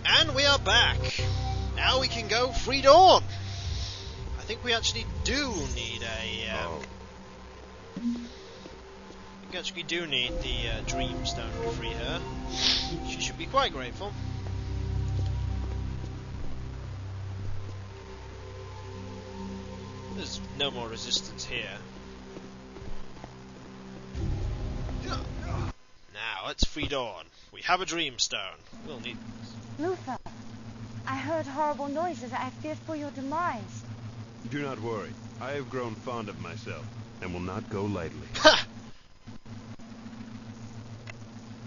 And we are back. Now we can go free dawn. I think we actually do need the dream stone to free her. She should be quite grateful. There's no more resistance here. Now let's free dawn. We have a dream stone. We'll need this. Luther, I heard horrible noises. I feared for your demise. Do not worry. I have grown fond of myself, and will not go lightly. Ha!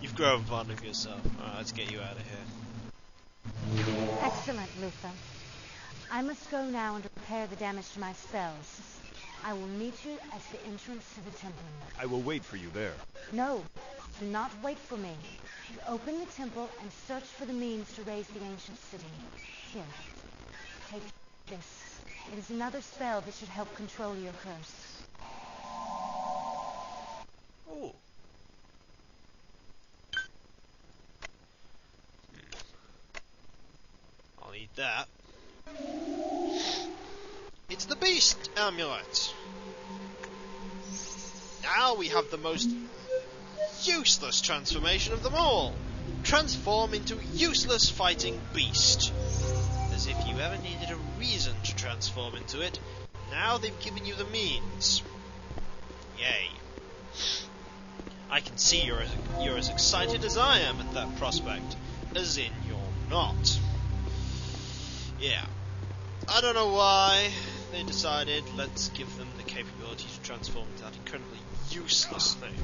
You've grown fond of yourself. Alright, let's get you out of here. Excellent, Luther. I must go now and repair the damage to my spells. I will meet you at the entrance to the temple. I will wait for you there. No, do not wait for me. Open the temple and search for the means to raise the ancient city. Here, take this. It is another spell that should help control your curse. Ooh. I'll need that. It's the Beast Amulet! Now we have the most useless transformation of them all! Transform into useless fighting beast. As if you ever needed a reason to transform into it, now they've given you the means. Yay. I can see you're as excited as I am at that prospect. As in, you're not. Yeah. I don't know why they decided, let's give them the capability to transform into that incredibly useless thing.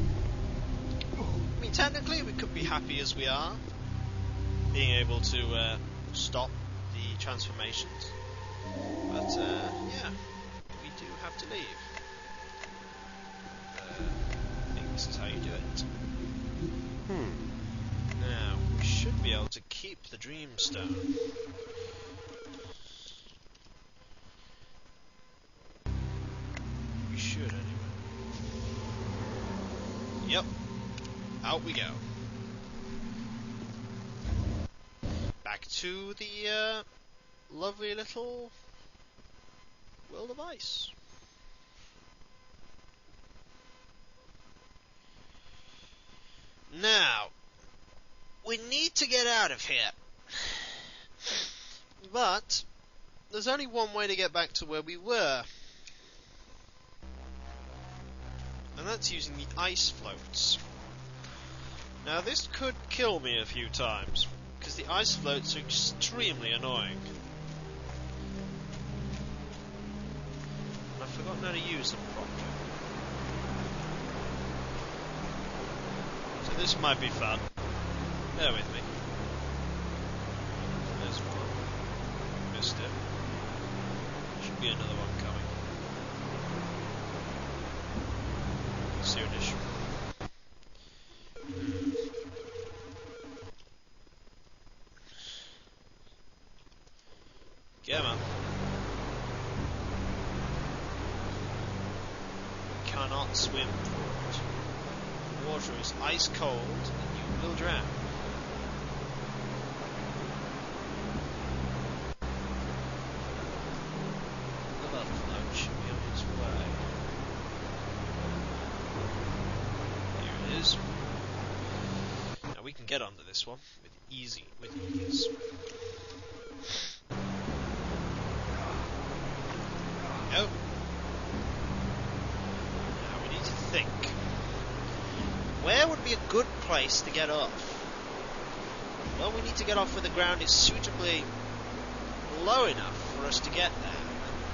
I mean, technically, we could be happy as we are, being able to stop the transformations. But, yeah, we do have to leave. I think this is how you do it. Now, we should be able to keep the Dream Stone. We should, anyway. Yep. Out we go. Back to the lovely little world of ice. Now, we need to get out of here. But there's only one way to get back to where we were. And that's using the ice floats. Now this could kill me a few times, because the ice floats are extremely annoying. And I've forgotten how to use them properly. So this might be fun. Bear with me. There's one. Missed it. Should be another one coming. Soonish. Come on. We cannot swim through it. The water is ice cold and you will drown. The love float should be on its way. Here it is. Now we can get onto this one with ease. Go. Now we need to think. Where would be a good place to get off? Well, we need to get off where the ground is suitably low enough for us to get there.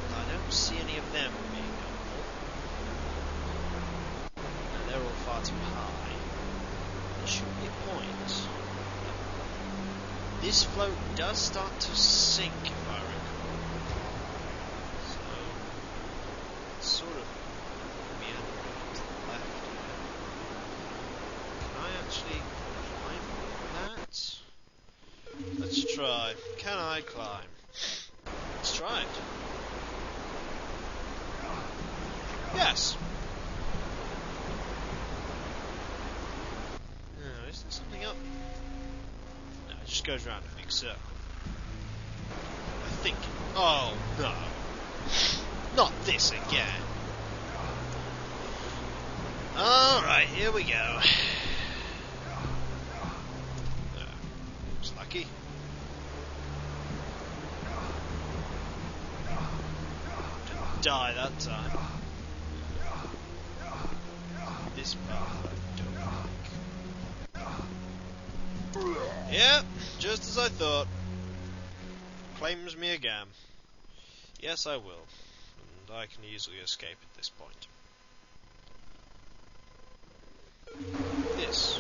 And I don't see any of them being helpful. No, they're all far too high. There should be a point. This float does start to sink, if I recall. So, it's sort of meandering to the left here. Can I actually climb that? Let's try. Can I climb? Let's try it. Yes! No, is there something up? No, It just goes around a big circle. I think... Oh, no. Not this again. Alright, here we go. Looks lucky. Didn't die that time. This path I don't like. Yep, just as I thought. Claims me again. Yes, I will. And I can easily escape at this point. This.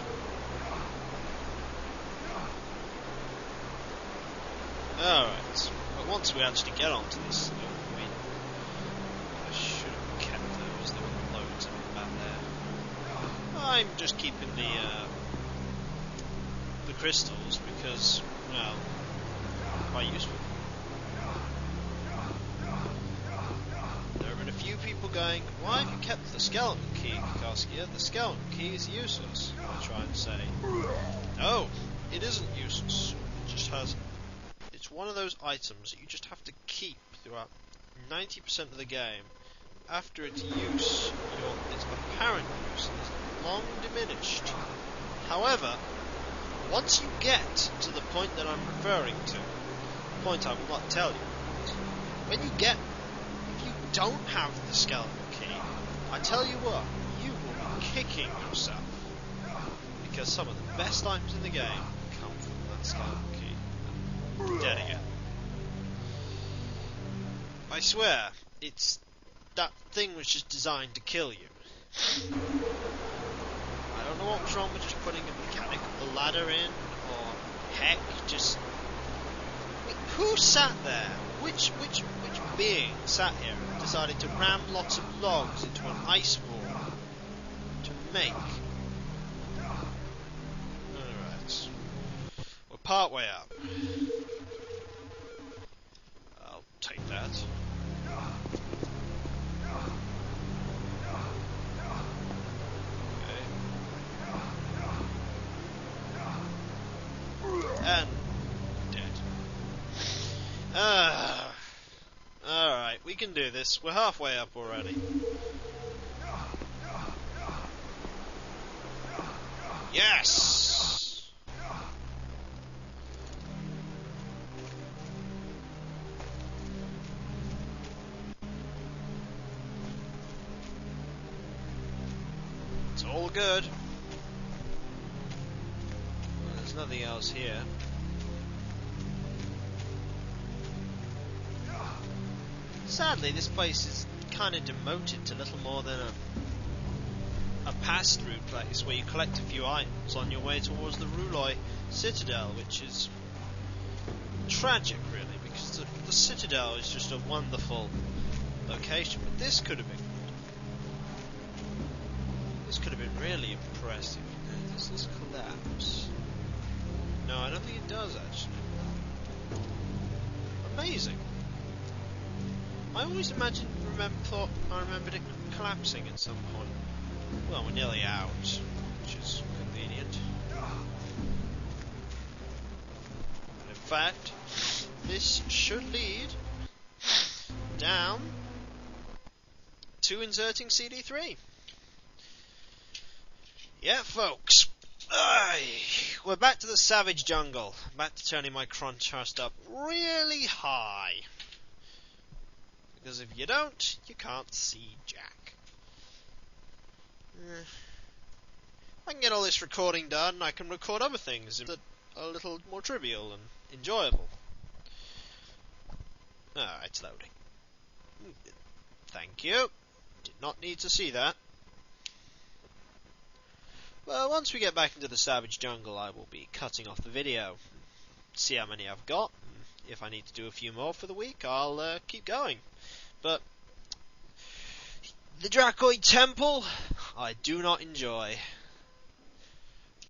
Alright. But once we actually get onto this, I mean, I should have kept those. There were loads of them back there. I'm just keeping the crystals because, well, quite useful. There have been a few people going, why have you kept the skeleton key, Kikoskia? The skeleton key is useless, I try and say. No, it isn't useless. It just has... It's one of those items that you just have to keep throughout 90% of the game. After its use, its apparent use is long diminished. However, once you get to the point that I'm referring to, a point I will not tell you, when you get, if you don't have the skeleton key, I tell you what, you will be kicking yourself, because some of the best items in the game come from that skeleton key. Dead again. I swear, it's that thing was just designed to kill you. I don't know what was wrong with just putting a mechanic of the ladder in, or heck, just... Who sat there? Which being sat here and decided to ram lots of logs into an ice wall to make? Alright. We're part way up. I'll take that. And dead. Alright, we can do this. We're halfway up already. Yes! It's all good. There's nothing else here. Sadly, this place is kind of demoted to little more than a pass-through place where you collect a few items on your way towards the Ruloi Citadel, which is tragic, really, because the Citadel is just a wonderful location. But this could have been good. This could have been really impressive. Does this collapse? No, I don't think it does, actually. Amazing. I always thought I remembered it collapsing at some point. Well, we're nearly out, which is convenient. And in fact, this should lead down to inserting CD3. Yeah, folks. We're back to the savage jungle. Back to turning my contrast up really high. Because if you don't, you can't see jack. I can get all this recording done, I can record other things that are a little more trivial and enjoyable. It's loading. Thank you. Did not need to see that. Well, once we get back into the savage jungle, I will be cutting off the video. See how many I've got. If I need to do a few more for the week, I'll keep going. But the Dracoid Temple, I do not enjoy.